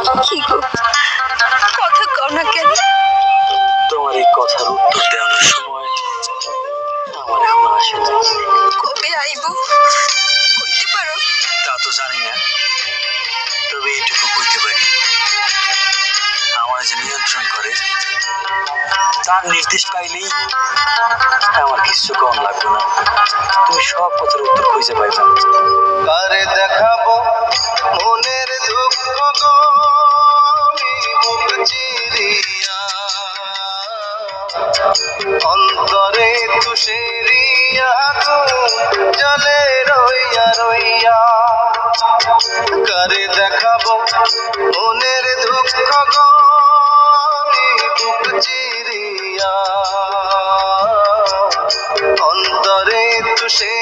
কি গো, কথা কও না কেন? তোমার এই কথার উত্তর দেওয়ার সময় আমার এখন আসে না। কবে আইব কইতে পারো? তা তো জানি না, তবে এইটুকু কইতে পারি, আমার যে নিয়ন্ত্রণ করে তার নির্দেশ পাইলেই আমার কিছু কম লাগবে না। তুমি সব কথার উত্তর খুঁজে পাইবা। কারে দেখাবো মনের দুঃখ গো আমি বুক চিরিয়া, অন্তরে তুষেরিয়া জলে রইয়া রইয়া। কারে দেখাবো মনের দুঃখ গো আমি বুক চিরিয়া, অন্তরে তুষে